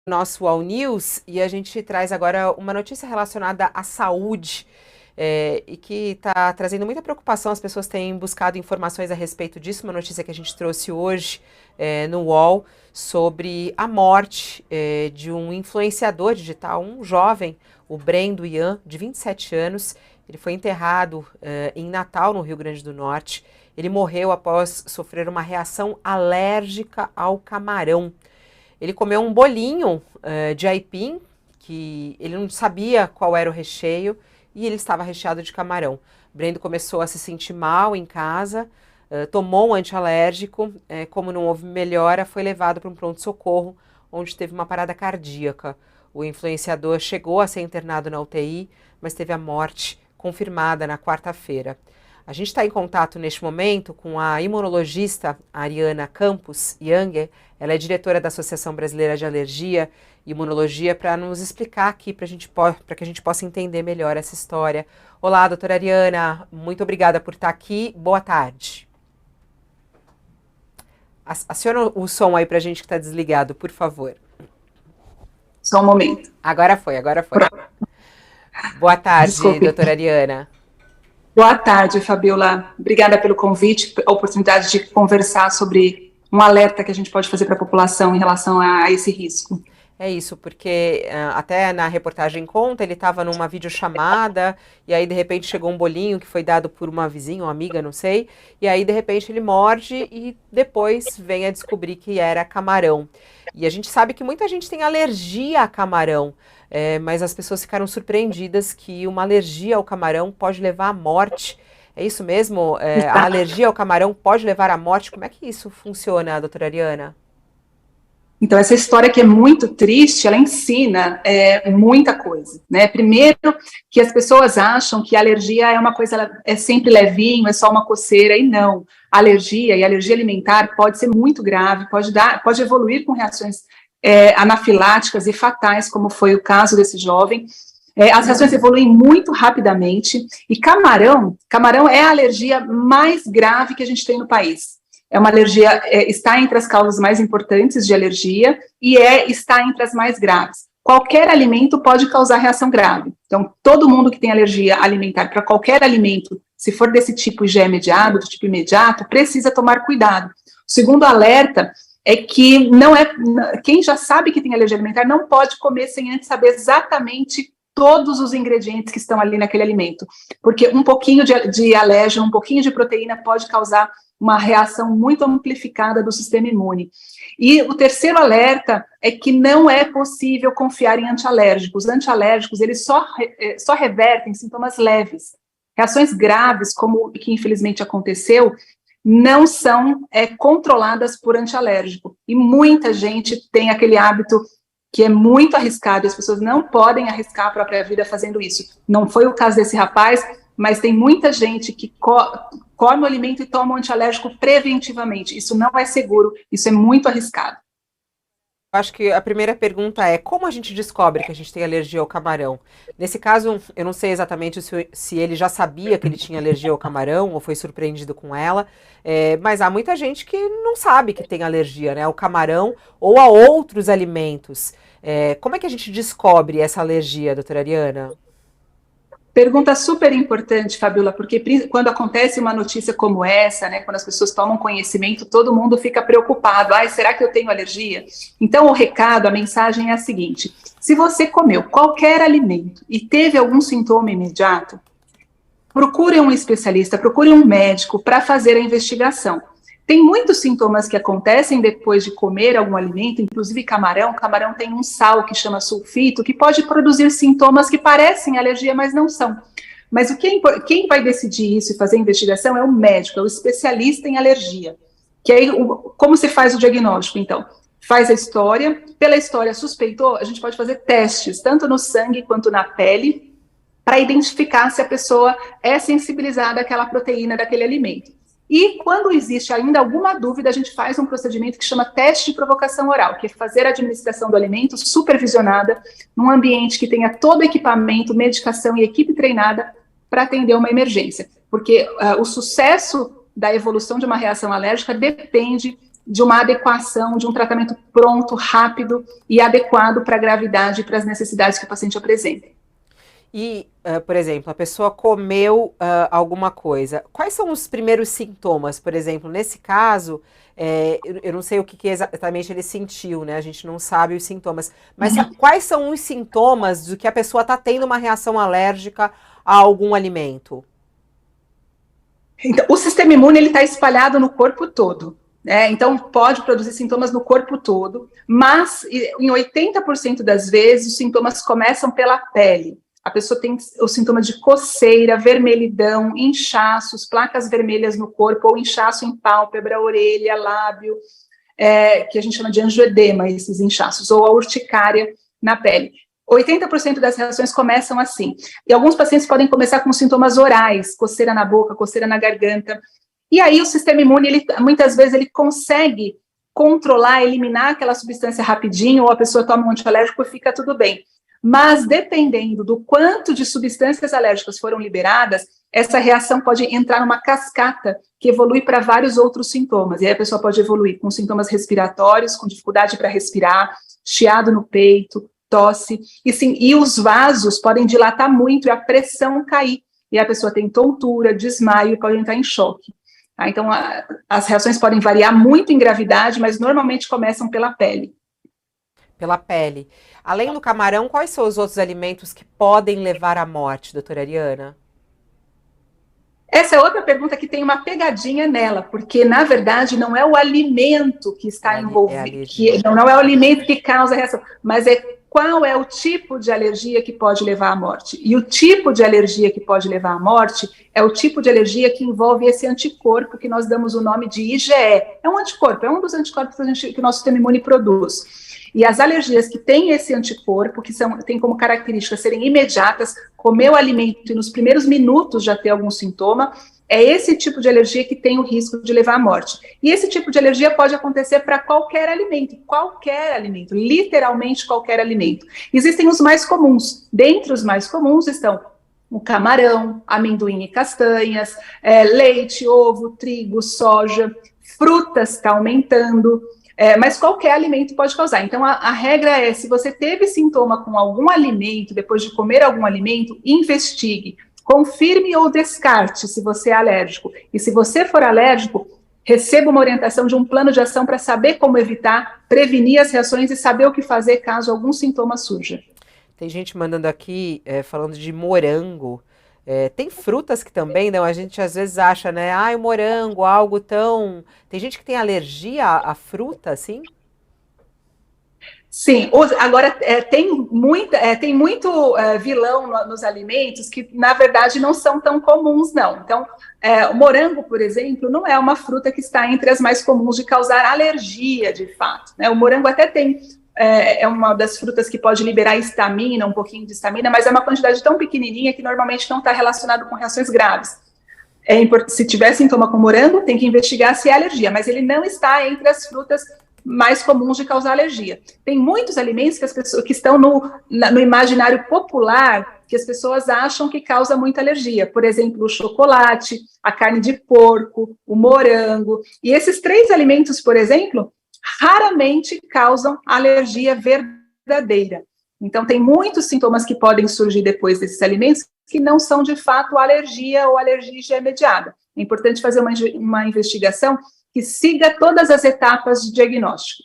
Nosso All News e a gente traz agora uma notícia relacionada à saúde e que está trazendo muita preocupação. As pessoas têm buscado informações a respeito disso. Uma notícia que a gente trouxe hoje no UOL sobre a morte de um influenciador digital, um jovem, o Brendo Ian, de 27 anos. Ele foi enterrado em Natal, no Rio Grande do Norte. Ele morreu após sofrer uma reação alérgica ao camarão. Ele comeu um bolinho de aipim, que ele não sabia qual era o recheio, e ele estava recheado de camarão. Brendo começou a se sentir mal em casa, tomou um antialérgico, como não houve melhora, foi levado para um pronto-socorro, onde teve uma parada cardíaca. O influenciador chegou a ser internado na UTI, mas teve a morte confirmada na quarta-feira. A gente está em contato neste momento com a imunologista Ariana Campos Younger. Ela é diretora da Associação Brasileira de Alergia e Imunologia, para nos explicar aqui, para que a gente possa entender melhor essa história. Olá, doutora Ariana, muito obrigada por estar aqui. Boa tarde. Aciona o som aí para a gente que está desligado, por favor. Só um momento. Agora foi. Boa tarde, Desculpe. doutora Ariana. Boa tarde, Fabiola. Obrigada pelo convite, a oportunidade de conversar sobre um alerta que a gente pode fazer para a população em relação a esse risco. É isso, porque até na reportagem conta, ele estava numa videochamada, e aí de repente chegou um bolinho que foi dado por uma vizinha, uma amiga, não sei, e aí de repente ele morde e depois vem a descobrir que era camarão. E a gente sabe que muita gente tem alergia a camarão, mas as pessoas ficaram surpreendidas que uma alergia ao camarão pode levar à morte. É isso mesmo? A alergia ao camarão pode levar à morte? Como é que isso funciona, doutora Ariana? Então, essa história que é muito triste, ela ensina muita coisa, né? Primeiro, que as pessoas acham que a alergia é uma coisa, é sempre levinho, é só uma coceira, e não. A alergia e a alergia alimentar pode ser muito grave, pode evoluir com reações anafiláticas e fatais, como foi o caso desse jovem. As reações evoluem muito rapidamente, e camarão é a alergia mais grave que a gente tem no país. É uma alergia, está entre as causas mais importantes de alergia e está entre as mais graves. Qualquer alimento pode causar reação grave. Então, todo mundo que tem alergia alimentar para qualquer alimento, se for desse tipo e já é mediado, do tipo imediato, precisa tomar cuidado. O segundo alerta é que quem já sabe que tem alergia alimentar não pode comer sem antes saber exatamente todos os ingredientes que estão ali naquele alimento, porque um pouquinho de alérgeno, um pouquinho de proteína pode causar uma reação muito amplificada do sistema imune. E o terceiro alerta é que não é possível confiar em antialérgicos. Antialérgicos, eles só revertem sintomas leves. Reações graves, como o que infelizmente aconteceu, não são controladas por antialérgico. E muita gente tem aquele hábito que é muito arriscado, as pessoas não podem arriscar a própria vida fazendo isso. Não foi o caso desse rapaz, mas tem muita gente que come o alimento e toma o antialérgico preventivamente. Isso não é seguro, isso é muito arriscado. Eu acho que a primeira pergunta é como a gente descobre que a gente tem alergia ao camarão? Nesse caso, eu não sei exatamente se ele já sabia que ele tinha alergia ao camarão ou foi surpreendido com ela, mas há muita gente que não sabe que tem alergia, né, ao camarão ou a outros alimentos. Como é que a gente descobre essa alergia, doutora Ariana? Pergunta super importante, Fabiola, porque quando acontece uma notícia como essa, né, quando as pessoas tomam conhecimento, todo mundo fica preocupado. Será que eu tenho alergia? Então, o recado, a mensagem é a seguinte: se você comeu qualquer alimento e teve algum sintoma imediato, procure um especialista, procure um médico para fazer a investigação. Tem muitos sintomas que acontecem depois de comer algum alimento, inclusive camarão. Camarão tem um sal que chama sulfito, que pode produzir sintomas que parecem alergia, mas não são. Mas quem vai decidir isso e fazer a investigação é o médico, é o especialista em alergia. Que aí, como se faz o diagnóstico, então? Faz a história, pela história suspeitou, a gente pode fazer testes, tanto no sangue quanto na pele, para identificar se a pessoa é sensibilizada àquela proteína daquele alimento. E quando existe ainda alguma dúvida, a gente faz um procedimento que chama teste de provocação oral, que é fazer a administração do alimento supervisionada num ambiente que tenha todo o equipamento, medicação e equipe treinada para atender uma emergência. Porque o sucesso da evolução de uma reação alérgica depende de uma adequação, de um tratamento pronto, rápido e adequado para a gravidade e para as necessidades que o paciente apresenta. E, por exemplo, a pessoa comeu alguma coisa. Quais são os primeiros sintomas? Por exemplo, nesse caso, eu não sei o que exatamente ele sentiu, né? A gente não sabe os sintomas. Mas quais são os sintomas do que a pessoa está tendo uma reação alérgica a algum alimento? Então, o sistema imune está espalhado no corpo todo. Então, pode produzir sintomas no corpo todo, mas em 80% das vezes, os sintomas começam pela pele. A pessoa tem o sintoma de coceira, vermelhidão, inchaços, placas vermelhas no corpo, ou inchaço em pálpebra, orelha, lábio, que a gente chama de angioedema, esses inchaços, ou a urticária na pele. 80% das reações começam assim. E alguns pacientes podem começar com sintomas orais, coceira na boca, coceira na garganta. E aí o sistema imune, muitas vezes, ele consegue controlar, eliminar aquela substância rapidinho, ou a pessoa toma um antialérgico e fica tudo bem. Mas, dependendo do quanto de substâncias alérgicas foram liberadas, essa reação pode entrar numa cascata que evolui para vários outros sintomas. E aí a pessoa pode evoluir com sintomas respiratórios, com dificuldade para respirar, chiado no peito, tosse. E os vasos podem dilatar muito e a pressão cair. E a pessoa tem tontura, desmaio e pode entrar em choque. Então, as reações podem variar muito em gravidade, mas normalmente começam pela pele. Pela pele. Além do camarão, quais são os outros alimentos que podem levar à morte, doutora Ariana? Essa é outra pergunta que tem uma pegadinha nela, porque, na verdade, não é o alimento que está envolvido, não é o alimento que causa a reação, mas qual é o tipo de alergia que pode levar à morte. E o tipo de alergia que pode levar à morte é o tipo de alergia que envolve esse anticorpo que nós damos o nome de IgE. É um anticorpo, é um dos anticorpos que o nosso sistema imune produz. E as alergias que têm esse anticorpo, que têm como característica serem imediatas, comer o alimento e nos primeiros minutos já ter algum sintoma, é esse tipo de alergia que tem o risco de levar à morte. E esse tipo de alergia pode acontecer para qualquer alimento, literalmente qualquer alimento. Existem os mais comuns. Dentre os mais comuns estão o camarão, amendoim e castanhas, leite, ovo, trigo, soja, frutas está aumentando. Mas qualquer alimento pode causar. Então, a regra é, se você teve sintoma com algum alimento, depois de comer algum alimento, investigue, confirme ou descarte se você é alérgico. E se você for alérgico, receba uma orientação de um plano de ação para saber como evitar, prevenir as reações e saber o que fazer caso algum sintoma surja. Tem gente mandando aqui, falando de morango. Tem frutas que também, não? A gente às vezes acha, né? O morango, algo tão... Tem gente que tem alergia à fruta, assim? Sim, agora tem muito vilão nos alimentos que, na verdade, não são tão comuns, não. Então, o morango, por exemplo, não é uma fruta que está entre as mais comuns de causar alergia, de fato, né? O morango até tem... É uma das frutas que pode liberar histamina, um pouquinho de histamina, mas é uma quantidade tão pequenininha que normalmente não está relacionado com reações graves. Se tiver sintoma com morango, tem que investigar se é alergia, mas ele não está entre as frutas mais comuns de causar alergia. Tem muitos alimentos que estão no imaginário popular que as pessoas acham que causa muita alergia. Por exemplo, o chocolate, a carne de porco, o morango. E esses 3 alimentos, por exemplo, raramente causam alergia verdadeira. Então, tem muitos sintomas que podem surgir depois desses alimentos que não são, de fato, alergia ou alergia mediada. É importante fazer uma investigação que siga todas as etapas de diagnóstico.